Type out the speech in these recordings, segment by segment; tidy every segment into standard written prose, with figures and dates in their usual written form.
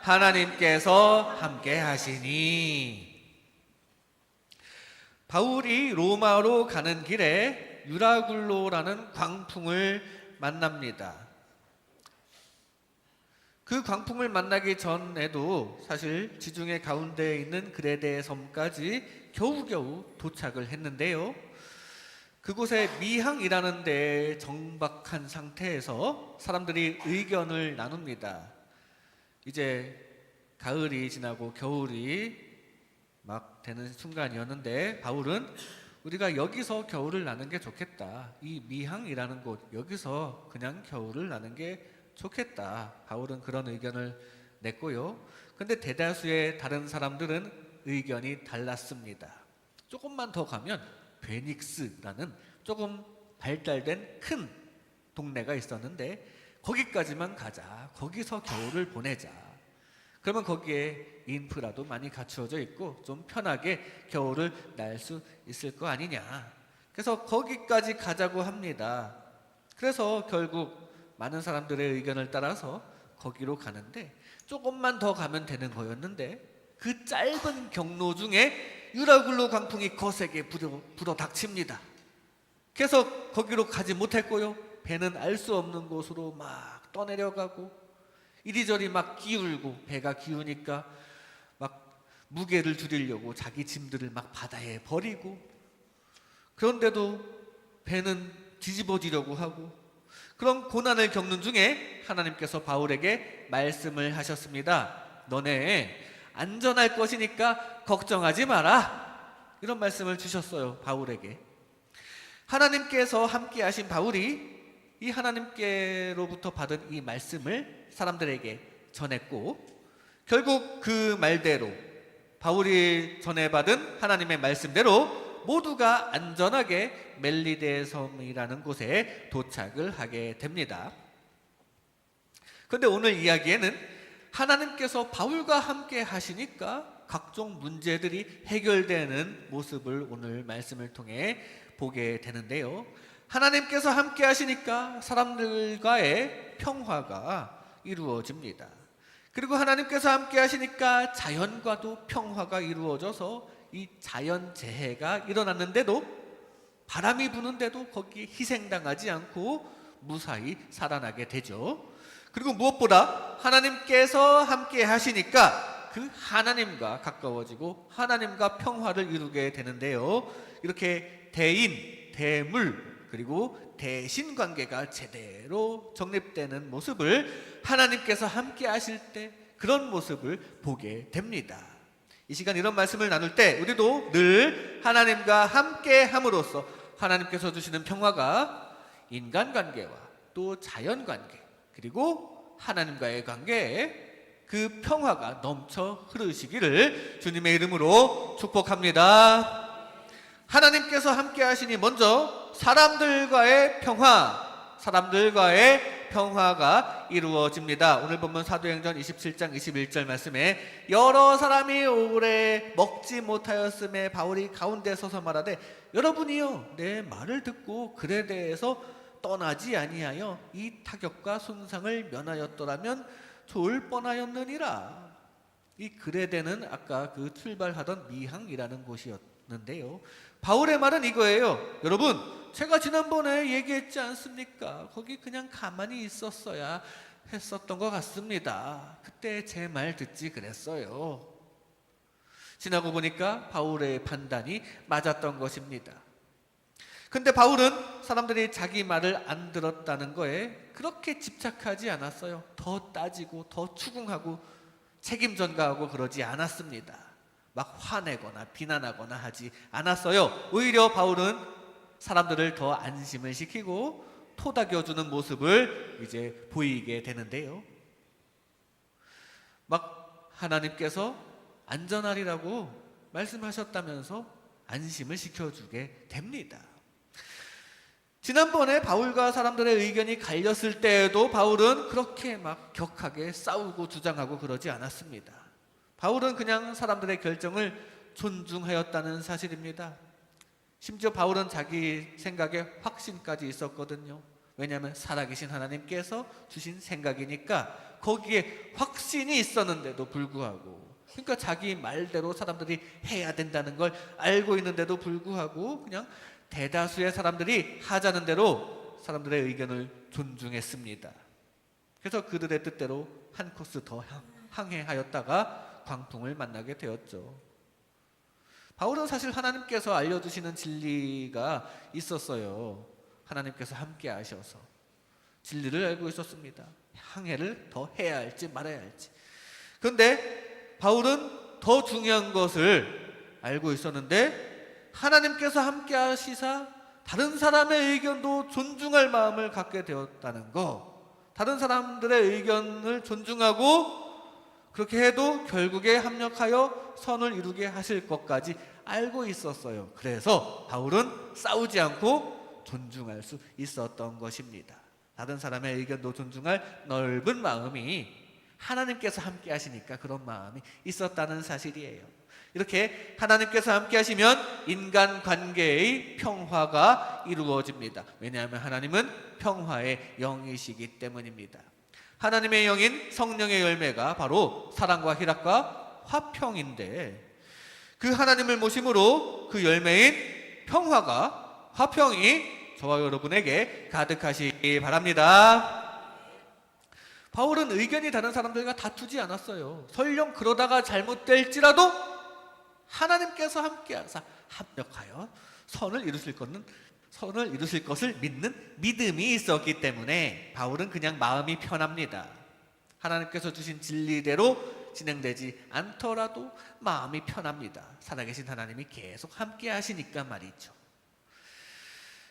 하나님께서 함께 하시니. 바울이 로마로 가는 길에 유라굴로라는 광풍을 만납니다. 그 광풍을 만나기 전에도 사실 지중해 가운데에 있는 그레데 섬까지 겨우겨우 도착을 했는데요. 그곳에 미항이라는 데에 정박한 상태에서 사람들이 의견을 나눕니다. 이제 가을이 지나고 겨울이 막 되는 순간이었는데 바울은 우리가 여기서 겨울을 나는 게 좋겠다. 이 미항이라는 곳, 여기서 그냥 겨울을 나는 게 좋겠다. 바울은 그런 의견을 냈고요. 근데 대다수의 다른 사람들은 의견이 달랐습니다. 조금만 더 가면 베닉스라는 조금 발달된 큰 동네가 있었는데 거기까지만 가자. 거기서 겨울을 보내자. 그러면 거기에 인프라도 많이 갖추어져 있고 좀 편하게 겨울을 날 수 있을 거 아니냐. 그래서 거기까지 가자고 합니다. 그래서 결국 많은 사람들의 의견을 따라서 거기로 가는데 조금만 더 가면 되는 거였는데 그 짧은 경로 중에 유라굴로 광풍이 거세게 불어 닥칩니다. 그래서 거기로 가지 못했고요. 배는 알 수 없는 곳으로 막 떠내려가고 이리저리 막 기울고 배가 기우니까 막 무게를 줄이려고 자기 짐들을 막 바다에 버리고 그런데도 배는 뒤집어지려고 하고 그런 고난을 겪는 중에 하나님께서 바울에게 말씀을 하셨습니다. 너네 안전할 것이니까 걱정하지 마라. 이런 말씀을 주셨어요. 바울에게. 하나님께서 함께 하신 바울이 이 하나님께로부터 받은 이 말씀을 사람들에게 전했고 결국 그 말대로 바울이 전해받은 하나님의 말씀대로 모두가 안전하게 멜리데 섬이라는 곳에 도착을 하게 됩니다. 그런데 오늘 이야기에는 하나님께서 바울과 함께 하시니까 각종 문제들이 해결되는 모습을 오늘 말씀을 통해 보게 되는데요. 하나님께서 함께 하시니까 사람들과의 평화가 이루어집니다. 그리고 하나님께서 함께 하시니까 자연과도 평화가 이루어져서 이 자연재해가 일어났는데도 바람이 부는데도 거기에 희생당하지 않고 무사히 살아나게 되죠. 그리고 무엇보다 하나님께서 함께 하시니까 그 하나님과 가까워지고 하나님과 평화를 이루게 되는데요. 이렇게 대인, 대물 그리고 대신 관계가 제대로 정립되는 모습을 하나님께서 함께 하실 때 그런 모습을 보게 됩니다. 이 시간 이런 말씀을 나눌 때 우리도 늘 하나님과 함께 함으로써 하나님께서 주시는 평화가 인간관계와 또 자연관계 그리고 하나님과의 관계에 그 평화가 넘쳐 흐르시기를 주님의 이름으로 축복합니다. 하나님께서 함께 하시니 먼저 사람들과의 평화가 이루어집니다. 오늘 본문 사도행전 27장 21절 말씀에 여러 사람이 오래 먹지 못하였음에 바울이 가운데 서서 말하되 여러분이요 내 말을 듣고 그레데에서 떠나지 아니하여 이 타격과 손상을 면하였더라면 좋을 뻔하였느니라. 이 그레데는 아까 그 출발하던 미항이라는 곳이었는데요. 바울의 말은 이거예요. 여러분 제가 지난번에 얘기했지 않습니까? 거기 그냥 가만히 있었어야 했었던 것 같습니다. 그때 제 말 듣지 그랬어요. 지나고 보니까 바울의 판단이 맞았던 것입니다. 근데 바울은 사람들이 자기 말을 안 들었다는 거에 그렇게 집착하지 않았어요. 더 따지고 더 추궁하고 책임 전가하고 그러지 않았습니다. 막 화내거나 비난하거나 하지 않았어요. 오히려 바울은 사람들을 더 안심을 시키고 토닥여주는 모습을 이제 보이게 되는데요. 막 하나님께서 안전하리라고 말씀하셨다면서 안심을 시켜주게 됩니다. 지난번에 바울과 사람들의 의견이 갈렸을 때에도 바울은 그렇게 막 격하게 싸우고 주장하고 그러지 않았습니다. 바울은 그냥 사람들의 결정을 존중하였다는 사실입니다. 심지어 바울은 자기 생각에 확신까지 있었거든요. 왜냐하면 살아계신 하나님께서 주신 생각이니까 거기에 확신이 있었는데도 불구하고, 그러니까 자기 말대로 사람들이 해야 된다는 걸 알고 있는데도 불구하고 그냥 대다수의 사람들이 하자는 대로 사람들의 의견을 존중했습니다. 그래서 그들의 뜻대로 한 코스 더 항해하였다가 광풍을 만나게 되었죠. 바울은 사실 하나님께서 알려주시는 진리가 있었어요. 하나님께서 함께 하셔서 진리를 알고 있었습니다. 항해를 더 해야 할지 말아야 할지. 그런데 바울은 더 중요한 것을 알고 있었는데 하나님께서 함께 하시사 다른 사람의 의견도 존중할 마음을 갖게 되었다는 거, 다른 사람들의 의견을 존중하고 그렇게 해도 결국에 합력하여 선을 이루게 하실 것까지 알고 있었어요. 그래서 바울은 싸우지 않고 존중할 수 있었던 것입니다. 다른 사람의 의견도 존중할 넓은 마음이 하나님께서 함께 하시니까 그런 마음이 있었다는 사실이에요. 이렇게 하나님께서 함께 하시면 인간관계의 평화가 이루어집니다. 왜냐하면 하나님은 평화의 영이시기 때문입니다. 하나님의 영인 성령의 열매가 바로 사랑과 희락과 화평인데, 그 하나님을 모심으로 그 열매인 평화가, 화평이 저와 여러분에게 가득하시기 바랍니다. 바울은 의견이 다른 사람들과 다투지 않았어요. 설령 그러다가 잘못될지라도 하나님께서 함께하사 합력하여 선을 이루실 것을 믿는 믿음이 있었기 때문에 바울은 그냥 마음이 편합니다. 하나님께서 주신 진리대로 진행되지 않더라도 마음이 편합니다. 살아계신 하나님이 계속 함께 하시니까 말이죠.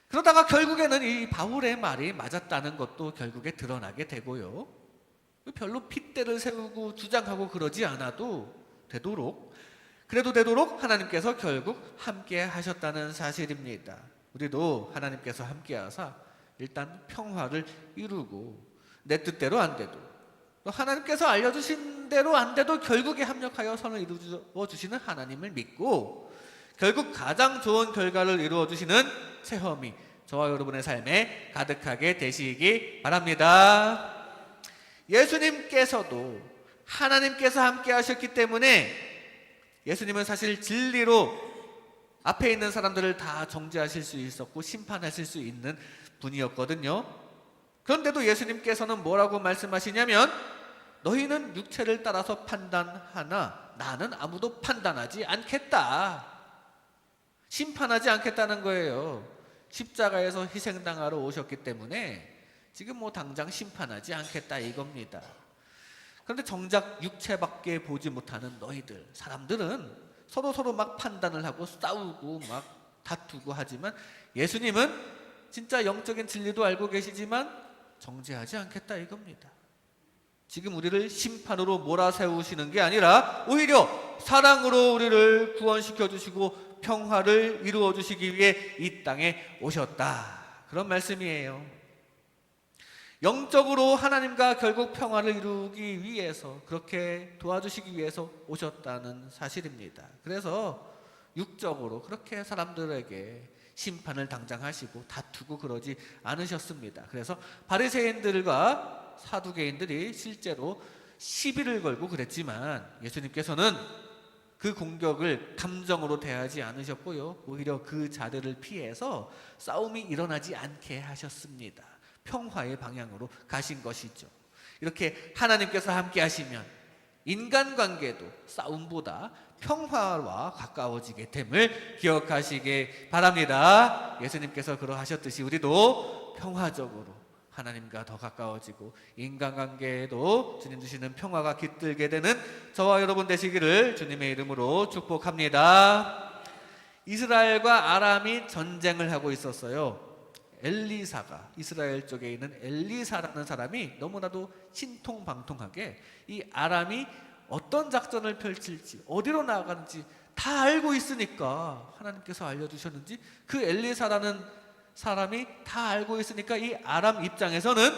그러다가 결국에는 이 바울의 말이 맞았다는 것도 결국에 드러나게 되고요. 별로 핏대를 세우고 주장하고 그러지 않아도 되도록 하나님께서 결국 함께 하셨다는 사실입니다. 우리도 하나님께서 함께 하사 일단 평화를 이루고, 내 뜻대로 안 돼도 하나님께서 알려주신 대로 안 돼도 결국에 합력하여 선을 이루어 주시는 하나님을 믿고 결국 가장 좋은 결과를 이루어 주시는 체험이 저와 여러분의 삶에 가득하게 되시기 바랍니다. 예수님께서도 하나님께서 함께 하셨기 때문에 예수님은 사실 진리로 앞에 있는 사람들을 다 정죄하실 수 있었고 심판하실 수 있는 분이었거든요. 그런데도 예수님께서는 뭐라고 말씀하시냐면, 너희는 육체를 따라서 판단하나 나는 아무도 판단하지 않겠다. 심판하지 않겠다는 거예요. 십자가에서 희생당하러 오셨기 때문에 지금 당장 심판하지 않겠다 이겁니다. 그런데 정작 육체밖에 보지 못하는 너희들, 사람들은 서로 막 판단을 하고 싸우고 막 다투고 하지만 예수님은 진짜 영적인 진리도 알고 계시지만 정죄하지 않겠다 이겁니다. 지금 우리를 심판으로 몰아세우시는 게 아니라 오히려 사랑으로 우리를 구원시켜 주시고 평화를 이루어 주시기 위해 이 땅에 오셨다, 그런 말씀이에요. 영적으로 하나님과 결국 평화를 이루기 위해서, 그렇게 도와주시기 위해서 오셨다는 사실입니다. 그래서 육적으로 그렇게 사람들에게 심판을 당장 하시고 다투고 그러지 않으셨습니다. 그래서 바리새인들과 사두개인들이 실제로 시비를 걸고 그랬지만 예수님께서는 그 공격을 감정으로 대하지 않으셨고요, 오히려 그 자들을 피해서 싸움이 일어나지 않게 하셨습니다. 평화의 방향으로 가신 것이죠. 이렇게 하나님께서 함께 하시면 인간관계도 싸움보다 평화와 가까워지게 됨을 기억하시기 바랍니다. 예수님께서 그러하셨듯이 우리도 평화적으로 하나님과 더 가까워지고 인간관계에도 주님 주시는 평화가 깃들게 되는 저와 여러분 되시기를 주님의 이름으로 축복합니다. 이스라엘과 아람이 전쟁을 하고 있었어요. 엘리사가, 이스라엘 쪽에 있는 엘리사라는 사람이 너무나도 신통방통하게 이 아람이 어떤 작전을 펼칠지, 어디로 나아가는지 다 알고 있으니까, 하나님께서 알려주셨는지 그 엘리사라는 사람이 다 알고 있으니까 이 아람 입장에서는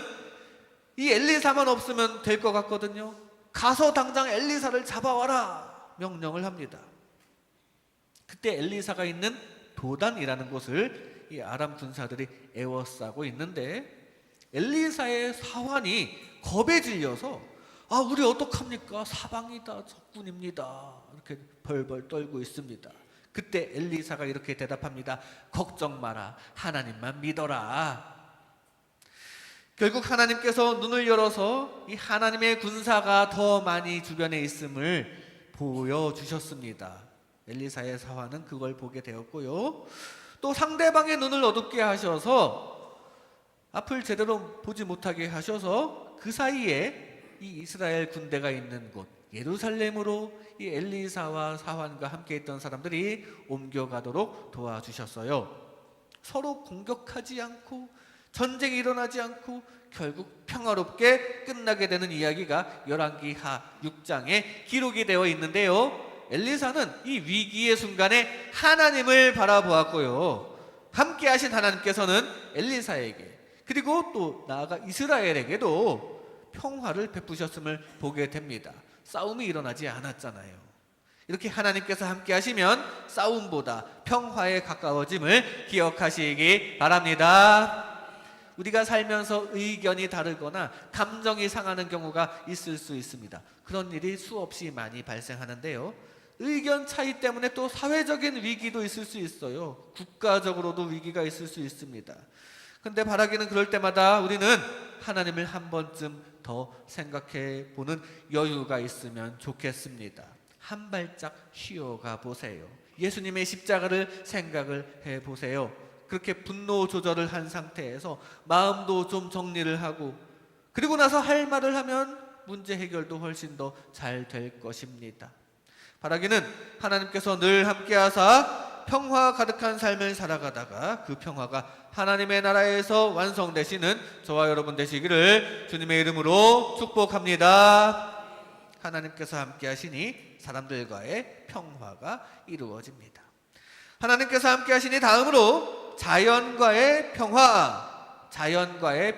이 엘리사만 없으면 될 것 같거든요. 가서 당장 엘리사를 잡아와라 명령을 합니다. 그때 엘리사가 있는 도단이라는 곳을 이 아람 군사들이 에워싸고 있는데, 엘리사의 사환이 겁에 질려서 우리 어떡합니까? 사방이다, 적군입니다. 이렇게 벌벌 떨고 있습니다. 그때 엘리사가 이렇게 대답합니다. 걱정 마라. 하나님만 믿어라. 결국 하나님께서 눈을 열어서 이 하나님의 군사가 더 많이 주변에 있음을 보여주셨습니다. 엘리사의 사환은 그걸 보게 되었고요. 또 상대방의 눈을 어둡게 하셔서 앞을 제대로 보지 못하게 하셔서 그 사이에 이 이스라엘 군대가 있는 곳 예루살렘으로 이 엘리사와 사환과 함께 있던 사람들이 옮겨가도록 도와주셨어요. 서로 공격하지 않고 전쟁이 일어나지 않고 결국 평화롭게 끝나게 되는 이야기가 열왕기하 6장에 기록이 되어 있는데요. 엘리사는 이 위기의 순간에 하나님을 바라보았고요. 함께 하신 하나님께서는 엘리사에게 그리고 또 나아가 이스라엘에게도 평화를 베푸셨음을 보게 됩니다. 싸움이 일어나지 않았잖아요. 이렇게 하나님께서 함께 하시면 싸움보다 평화에 가까워짐을 기억하시기 바랍니다. 우리가 살면서 의견이 다르거나 감정이 상하는 경우가 있을 수 있습니다. 그런 일이 수없이 많이 발생하는데요. 의견 차이 때문에 또 사회적인 위기도 있을 수 있어요. 국가적으로도 위기가 있을 수 있습니다. 근데 바라기는 그럴 때마다 우리는 하나님을 한 번쯤 더 생각해 보는 여유가 있으면 좋겠습니다. 한 발짝 쉬어가 보세요. 예수님의 십자가를 생각을 해 보세요. 그렇게 분노 조절을 한 상태에서 마음도 좀 정리를 하고 그리고 나서 할 말을 하면 문제 해결도 훨씬 더 잘 될 것입니다. 바라기는 하나님께서 늘 함께하사 평화 가득한 삶을 살아가다가 그 평화가 하나님의 나라에서 완성되시는 저와 여러분 되시기를 주님의 이름으로 축복합니다. 하나님께서 함께 하시니 사람들과의 평화가 이루어집니다. 하나님께서 함께 하시니 다음으로 자연과의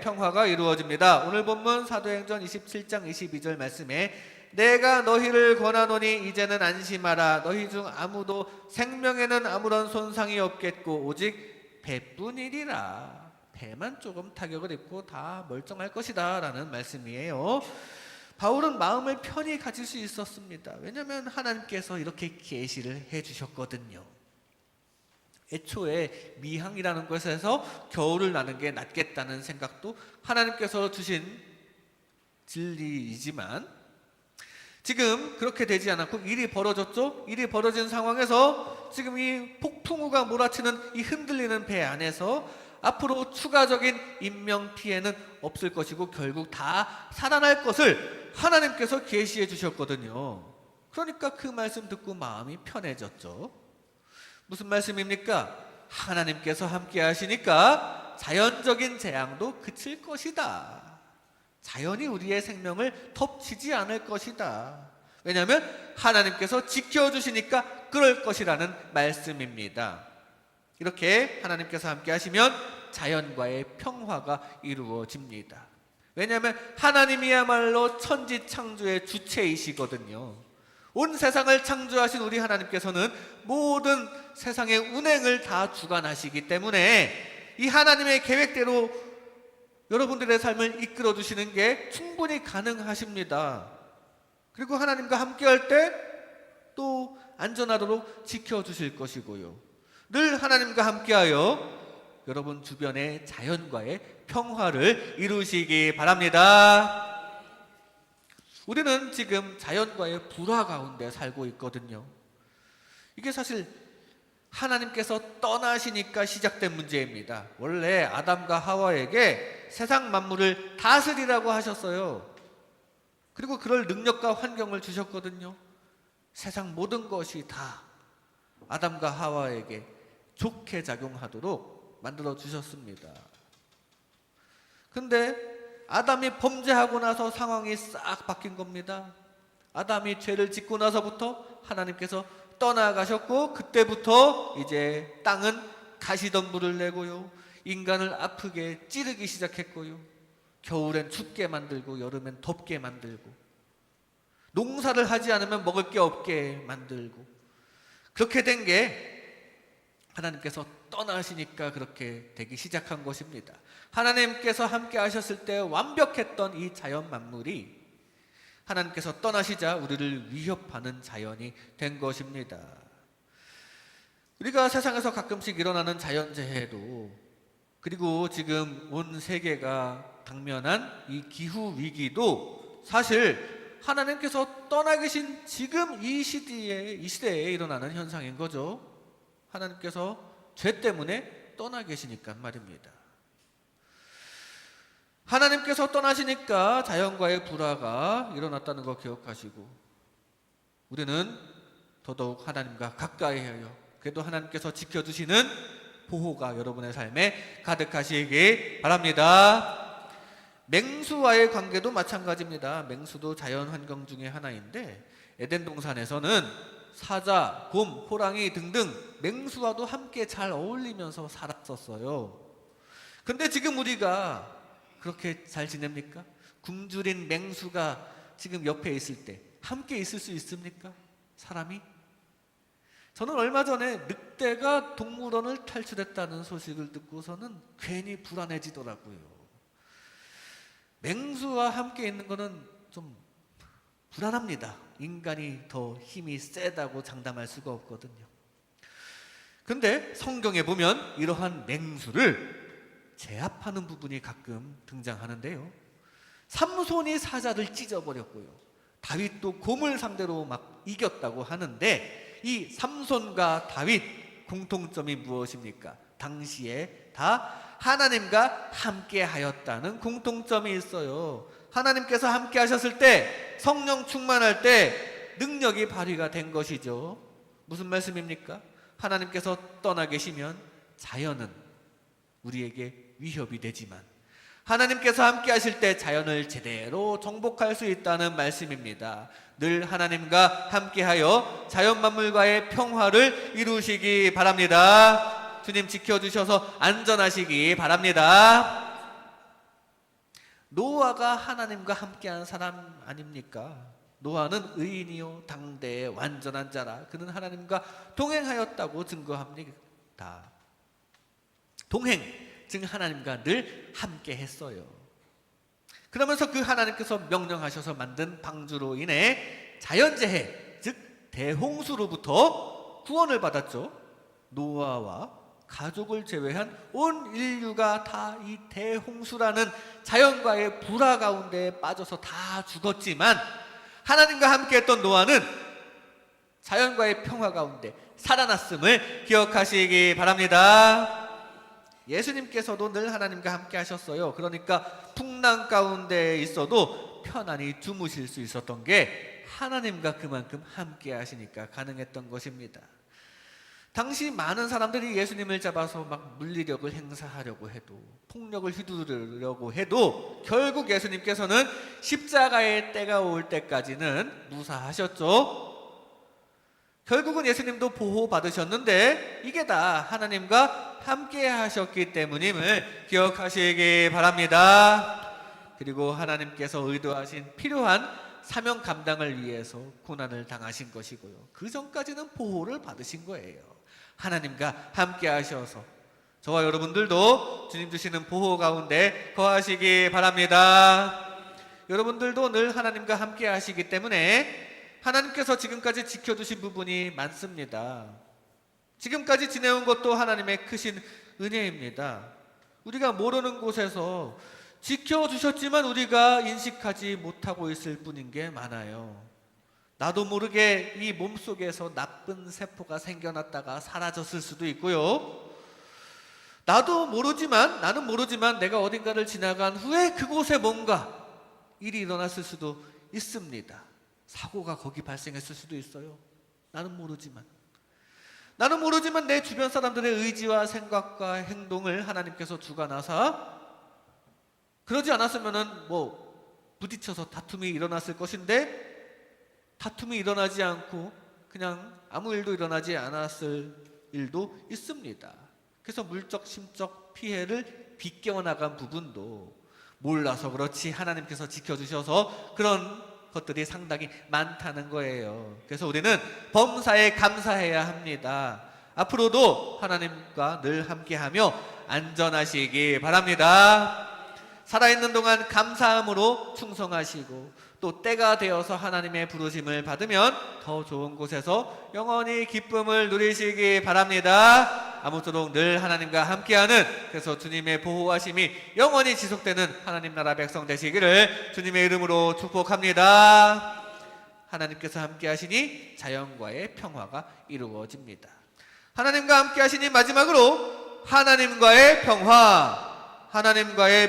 평화가 이루어집니다. 오늘 본문 사도행전 27장 22절 말씀에 내가 너희를 권하노니 이제는 안심하라. 너희 중 아무도 생명에는 아무런 손상이 없겠고 오직 배뿐이리라. 배만 조금 타격을 입고 다 멀쩡할 것이다 라는 말씀이에요. 바울은 마음을 편히 가질 수 있었습니다. 왜냐하면 하나님께서 이렇게 계시를 해주셨거든요. 애초에 미항이라는 것에서 겨울을 나는 게 낫겠다는 생각도 하나님께서 주신 진리이지만 지금 그렇게 되지 않았고 일이 벌어졌죠. 일이 벌어진 상황에서 지금 이 폭풍우가 몰아치는 이 흔들리는 배 안에서 앞으로 추가적인 인명피해는 없을 것이고 결국 다 살아날 것을 하나님께서 계시해 주셨거든요. 그러니까 그 말씀 듣고 마음이 편해졌죠. 무슨 말씀입니까? 하나님께서 함께 하시니까 자연적인 재앙도 그칠 것이다. 자연이 우리의 생명을 덮치지 않을 것이다. 왜냐하면 하나님께서 지켜주시니까 그럴 것이라는 말씀입니다. 이렇게 하나님께서 함께 하시면 자연과의 평화가 이루어집니다. 왜냐하면 하나님이야말로 천지창조의 주체이시거든요. 온 세상을 창조하신 우리 하나님께서는 모든 세상의 운행을 다 주관하시기 때문에 이 하나님의 계획대로 여러분들의 삶을 이끌어 주시는 게 충분히 가능하십니다. 그리고 하나님과 함께할 때 또 안전하도록 지켜주실 것이고요. 늘 하나님과 함께하여 여러분 주변의 자연과의 평화를 이루시기 바랍니다. 우리는 지금 자연과의 불화 가운데 살고 있거든요. 이게 사실 하나님께서 떠나시니까 시작된 문제입니다. 원래 아담과 하와에게 세상 만물을 다스리라고 하셨어요. 그리고 그럴 능력과 환경을 주셨거든요. 세상 모든 것이 다 아담과 하와에게 좋게 작용하도록 만들어 주셨습니다. 근데 아담이 범죄하고 나서 상황이 싹 바뀐 겁니다. 아담이 죄를 짓고 나서부터 하나님께서 떠나가셨고 그때부터 이제 땅은 가시덤불을 내고요. 인간을 아프게 찌르기 시작했고요. 겨울엔 춥게 만들고 여름엔 덥게 만들고 농사를 하지 않으면 먹을 게 없게 만들고 그렇게 된 게 하나님께서 떠나시니까 그렇게 되기 시작한 것입니다. 하나님께서 함께 하셨을 때 완벽했던 이 자연 만물이 하나님께서 떠나시자 우리를 위협하는 자연이 된 것입니다. 우리가 세상에서 가끔씩 일어나는 자연재해도, 그리고 지금 온 세계가 당면한 이 기후 위기도 사실 하나님께서 떠나 계신 지금 이 시대에 일어나는 현상인 거죠. 하나님께서 죄 때문에 떠나 계시니까 말입니다. 하나님께서 떠나시니까 자연과의 불화가 일어났다는 거 기억하시고, 우리는 더더욱 하나님과 가까이 하여 그래도 하나님께서 지켜주시는 보호가 여러분의 삶에 가득하시기 바랍니다. 맹수와의 관계도 마찬가지입니다. 맹수도 자연 환경 중에 하나인데, 에덴 동산에서는 사자, 곰, 호랑이 등등 맹수와도 함께 잘 어울리면서 살았었어요. 근데 지금 우리가 그렇게 잘 지냅니까? 굶주린 맹수가 지금 옆에 있을 때 함께 있을 수 있습니까? 사람이? 저는 얼마 전에 늑대가 동물원을 탈출했다는 소식을 듣고서는 괜히 불안해지더라고요. 맹수와 함께 있는 거는 좀 불안합니다. 인간이 더 힘이 세다고 장담할 수가 없거든요. 근데 성경에 보면 이러한 맹수를 제압하는 부분이 가끔 등장하는데요. 삼손이 사자를 찢어버렸고요. 다윗도 곰을 상대로 막 이겼다고 하는데, 이 삼손과 다윗 공통점이 무엇입니까? 당시에 다 하나님과 함께 하였다는 공통점이 있어요. 하나님께서 함께 하셨을 때, 성령 충만할 때 능력이 발휘가 된 것이죠. 무슨 말씀입니까? 하나님께서 떠나 계시면 자연은 우리에게 위협이 되지만, 하나님께서 함께 하실 때 자연을 제대로 정복할 수 있다는 말씀입니다. 늘 하나님과 함께하여 자연 만물과의 평화를 이루시기 바랍니다. 주님 지켜주셔서 안전하시기 바랍니다. 노아가 하나님과 함께한 사람 아닙니까? 노아는 의인이요 당대의 완전한 자라. 그는 하나님과 동행하였다고 증거합니다. 동행, 즉 하나님과 늘 함께 했어요. 그러면서 그 하나님께서 명령하셔서 만든 방주로 인해 자연재해, 즉 대홍수로부터 구원을 받았죠. 노아와 가족을 제외한 온 인류가 다 이 대홍수라는 자연과의 불화 가운데 빠져서 다 죽었지만, 하나님과 함께했던 노아는 자연과의 평화 가운데 살아났음을 기억하시기 바랍니다. 예수님께서도 늘 하나님과 함께 하셨어요. 그러니까 풍랑 가운데 있어도 편안히 주무실 수 있었던 게 하나님과 그만큼 함께 하시니까 가능했던 것입니다. 당시 많은 사람들이 예수님을 잡아서 막 물리력을 행사하려고 해도, 폭력을 휘두르려고 해도 결국 예수님께서는 십자가의 때가 올 때까지는 무사하셨죠. 결국은 예수님도 보호받으셨는데 이게 다 하나님과 함께 하셨기 때문임을 기억하시기 바랍니다. 그리고 하나님께서 의도하신 필요한 사명 감당을 위해서 고난을 당하신 것이고요. 그 전까지는 보호를 받으신 거예요. 하나님과 함께 하셔서 저와 여러분들도 주님 주시는 보호 가운데 거하시기 바랍니다. 여러분들도 늘 하나님과 함께 하시기 때문에 하나님께서 지금까지 지켜주신 부분이 많습니다. 지금까지 지내온 것도 하나님의 크신 은혜입니다. 우리가 모르는 곳에서 지켜주셨지만 우리가 인식하지 못하고 있을 뿐인 게 많아요. 나도 모르게 이 몸속에서 나쁜 세포가 생겨났다가 사라졌을 수도 있고요. 나는 모르지만 내가 어딘가를 지나간 후에 그곳에 뭔가 일이 일어났을 수도 있습니다. 사고가 거기 발생했을 수도 있어요. 나는 모르지만 내 주변 사람들의 의지와 생각과 행동을 하나님께서 주관하사, 그러지 않았으면은 부딪혀서 다툼이 일어났을 것인데, 다툼이 일어나지 않고 그냥 아무 일도 일어나지 않았을 일도 있습니다. 그래서 물적 심적 피해를 비껴나간 부분도 몰라서 그렇지 하나님께서 지켜주셔서 그런 것들이 상당히 많다는 거예요. 그래서 우리는 범사에 감사해야 합니다. 앞으로도 하나님과 늘 함께하며 안전하시기 바랍니다. 살아있는 동안 감사함으로 충성하시고 또 때가 되어서 하나님의 부르심을 받으면 더 좋은 곳에서 영원히 기쁨을 누리시기 바랍니다. 아무쪼록 늘 하나님과 함께하는, 그래서 주님의 보호하심이 영원히 지속되는 하나님 나라 백성 되시기를 주님의 이름으로 축복합니다. 하나님께서 함께하시니 자연과의 평화가 이루어집니다. 하나님과 함께하시니 마지막으로 하나님과의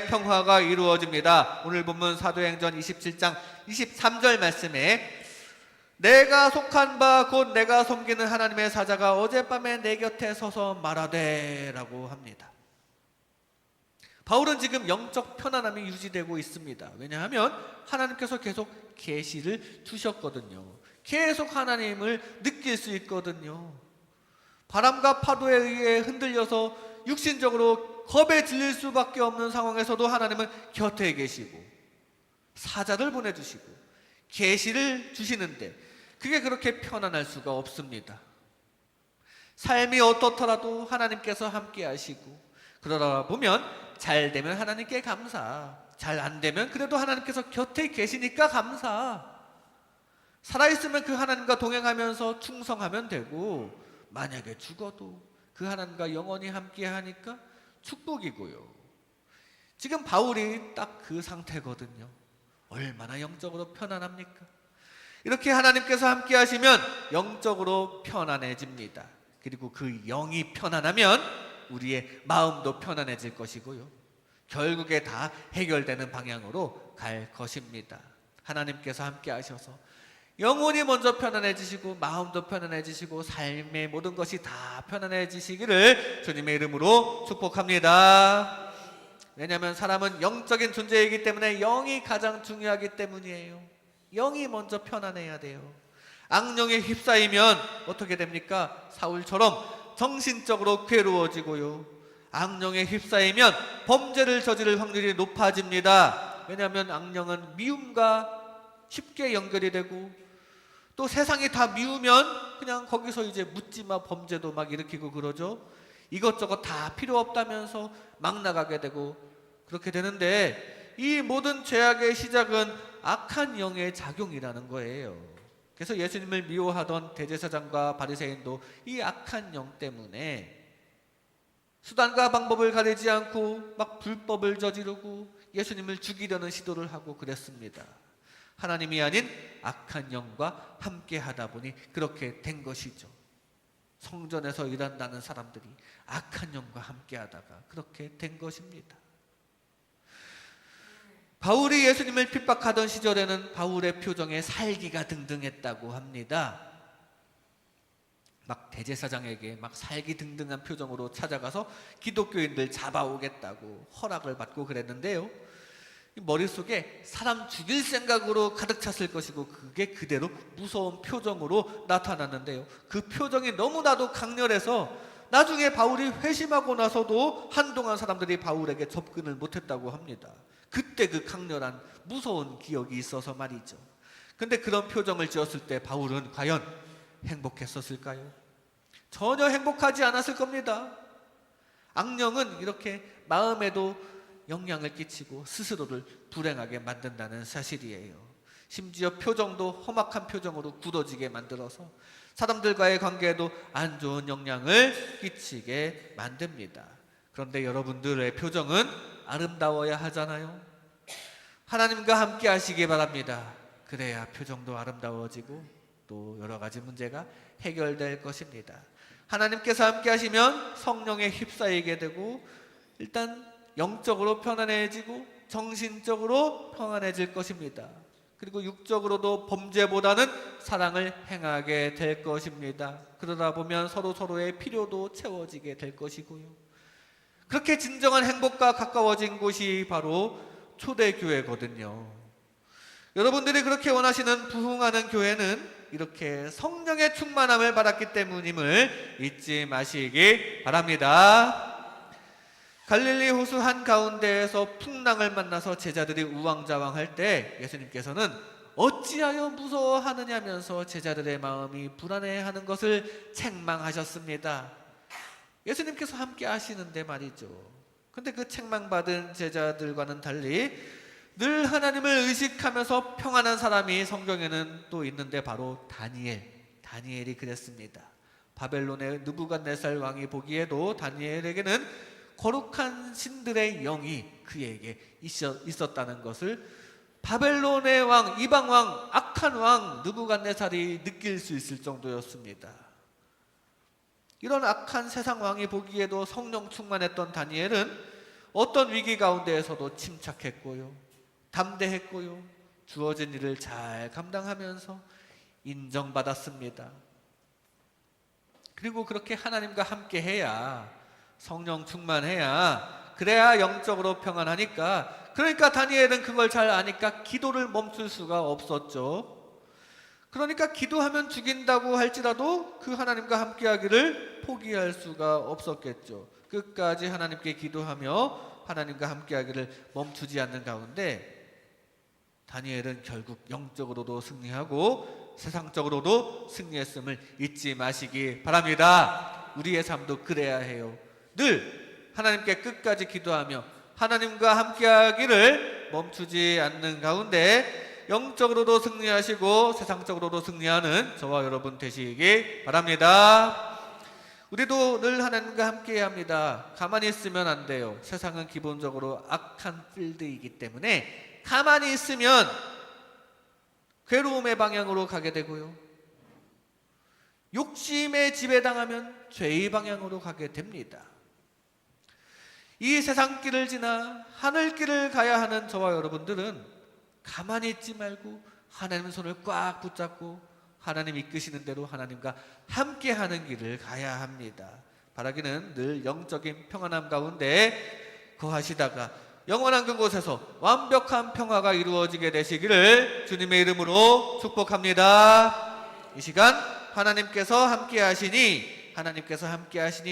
평화가 이루어집니다. 오늘 본문 사도행전 27장 23절 말씀에 내가 속한 바 곧 내가 섬기는 하나님의 사자가 어젯밤에 내 곁에 서서 말하되 라고 합니다. 바울은 지금 영적 편안함이 유지되고 있습니다. 왜냐하면 하나님께서 계속 계시를 주셨거든요. 계속 하나님을 느낄 수 있거든요. 바람과 파도에 의해 흔들려서 육신적으로 겁에 질릴 수밖에 없는 상황에서도 하나님은 곁에 계시고 사자를 보내주시고 계시를 주시는데 그게 그렇게 편안할 수가 없습니다. 삶이 어떻더라도 하나님께서 함께 하시고 그러다 보면 잘 되면 하나님께 감사, 잘 안 되면 그래도 하나님께서 곁에 계시니까 감사. 살아있으면 그 하나님과 동행하면서 충성하면 되고 만약에 죽어도 그 하나님과 영원히 함께 하니까 축복이고요. 지금 바울이 딱 그 상태거든요. 얼마나 영적으로 편안합니까? 이렇게 하나님께서 함께 하시면 영적으로 편안해집니다. 그리고 그 영이 편안하면 우리의 마음도 편안해질 것이고요. 결국에 다 해결되는 방향으로 갈 것입니다. 하나님께서 함께 하셔서 영혼이 먼저 편안해지시고 마음도 편안해지시고 삶의 모든 것이 다 편안해지시기를 주님의 이름으로 축복합니다. 왜냐하면 사람은 영적인 존재이기 때문에 영이 가장 중요하기 때문이에요. 영이 먼저 편안해야 돼요. 악령에 휩싸이면 어떻게 됩니까? 사울처럼 정신적으로 괴로워지고요. 악령에 휩싸이면 범죄를 저지를 확률이 높아집니다. 왜냐하면 악령은 미움과 쉽게 연결이 되고 또 세상이 다 미우면 그냥 거기서 이제 묻지마 범죄도 막 일으키고 그러죠. 이것저것 다 필요 없다면서 막 나가게 되고 그렇게 되는데 이 모든 죄악의 시작은 악한 영의 작용이라는 거예요. 그래서 예수님을 미워하던 대제사장과 바리새인도 이 악한 영 때문에 수단과 방법을 가리지 않고 막 불법을 저지르고 예수님을 죽이려는 시도를 하고 그랬습니다. 하나님이 아닌 악한 영과 함께 하다 보니 그렇게 된 것이죠. 성전에서 일한다는 사람들이 악한 영과 함께 하다가 그렇게 된 것입니다. 바울이 예수님을 핍박하던 시절에는 바울의 표정에 살기가 등등했다고 합니다. 막 대제사장에게 막 살기등등한 표정으로 찾아가서 기독교인들 잡아오겠다고 허락을 받고 그랬는데요. 머릿속에 사람 죽일 생각으로 가득 찼을 것이고 그게 그대로 무서운 표정으로 나타났는데요. 그 표정이 너무나도 강렬해서 나중에 바울이 회심하고 나서도 한동안 사람들이 바울에게 접근을 못했다고 합니다. 그때 그 강렬한 무서운 기억이 있어서 말이죠. 근데 그런 표정을 지었을 때 바울은 과연 행복했었을까요? 전혀 행복하지 않았을 겁니다. 악령은 이렇게 마음에도 영향을 끼치고 스스로를 불행하게 만든다는 사실이에요. 심지어 표정도 험악한 표정으로 굳어지게 만들어서 사람들과의 관계에도 안 좋은 영향을 끼치게 만듭니다. 그런데 여러분들의 표정은 아름다워야 하잖아요. 하나님과 함께 하시기 바랍니다. 그래야 표정도 아름다워지고 또 여러 가지 문제가 해결될 것입니다. 하나님께서 함께 하시면 성령에 휩싸이게 되고 일단 영적으로 편안해지고 정신적으로 평안해질 것입니다. 그리고 육적으로도 범죄보다는 사랑을 행하게 될 것입니다. 그러다 보면 서로의 필요도 채워지게 될 것이고요. 그렇게 진정한 행복과 가까워진 곳이 바로 초대교회거든요. 여러분들이 그렇게 원하시는 부흥하는 교회는 이렇게 성령의 충만함을 받았기 때문임을 잊지 마시기 바랍니다. 갈릴리 호수 한가운데에서 풍랑을 만나서 제자들이 우왕좌왕할 때 예수님께서는 어찌하여 무서워하느냐면서 제자들의 마음이 불안해하는 것을 책망하셨습니다. 예수님께서 함께 하시는데 말이죠. 근데 그 책망받은 제자들과는 달리 늘 하나님을 의식하면서 평안한 사람이 성경에는 또 있는데 바로 다니엘이 그랬습니다. 바벨론의 느부갓네살 왕이 보기에도 다니엘에게는 거룩한 신들의 영이 그에게 있었다는 것을 바벨론의 왕, 이방 왕, 악한 왕 느부갓네살이 느낄 수 있을 정도였습니다. 이런 악한 세상 왕이 보기에도 성령 충만했던 다니엘은 어떤 위기 가운데에서도 침착했고요, 담대했고요, 주어진 일을 잘 감당하면서 인정받았습니다. 그리고 그렇게 하나님과 함께 해야, 성령 충만해야, 그래야 영적으로 평안하니까, 그러니까 다니엘은 그걸 잘 아니까 기도를 멈출 수가 없었죠. 그러니까 기도하면 죽인다고 할지라도 그 하나님과 함께 하기를 포기할 수가 없었겠죠. 끝까지 하나님께 기도하며 하나님과 함께 하기를 멈추지 않는 가운데 다니엘은 결국 영적으로도 승리하고 세상적으로도 승리했음을 잊지 마시기 바랍니다. 우리의 삶도 그래야 해요. 늘 하나님께 끝까지 기도하며 하나님과 함께 하기를 멈추지 않는 가운데 영적으로도 승리하시고 세상적으로도 승리하는 저와 여러분 되시기 바랍니다. 우리도 늘 하나님과 함께 해야 합니다. 가만히 있으면 안 돼요. 세상은 기본적으로 악한 필드이기 때문에 가만히 있으면 괴로움의 방향으로 가게 되고요, 욕심에 지배당하면 죄의 방향으로 가게 됩니다. 이 세상 길을 지나 하늘 길을 가야 하는 저와 여러분들은 가만히 있지 말고 하나님 손을 꽉 붙잡고 하나님 이끄시는 대로 하나님과 함께하는 길을 가야 합니다. 바라기는 늘 영적인 평안함 가운데 거하시다가 영원한 그곳에서 완벽한 평화가 이루어지게 되시기를 주님의 이름으로 축복합니다. 이 시간 하나님께서 함께 하시니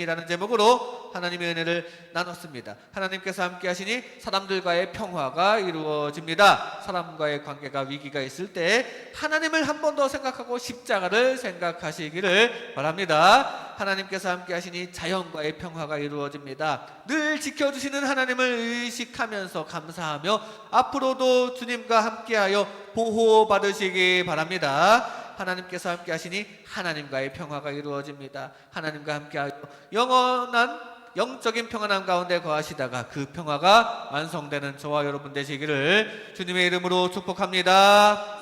라는 제목으로 하나님의 은혜를 나눴습니다. 하나님께서 함께 하시니 사람들과의 평화가 이루어집니다. 사람과의 관계가 위기가 있을 때 하나님을 한 번 더 생각하고 십자가를 생각하시기를 바랍니다. 하나님께서 함께 하시니 자연과의 평화가 이루어집니다. 늘 지켜주시는 하나님을 의식하면서 감사하며 앞으로도 주님과 함께하여 보호받으시기 바랍니다. 하나님께서 함께 하시니 하나님과의 평화가 이루어집니다. 하나님과 함께하여 영원한 영적인 평안함 가운데 거하시다가 그 평화가 완성되는 저와 여러분 되시기를 주님의 이름으로 축복합니다.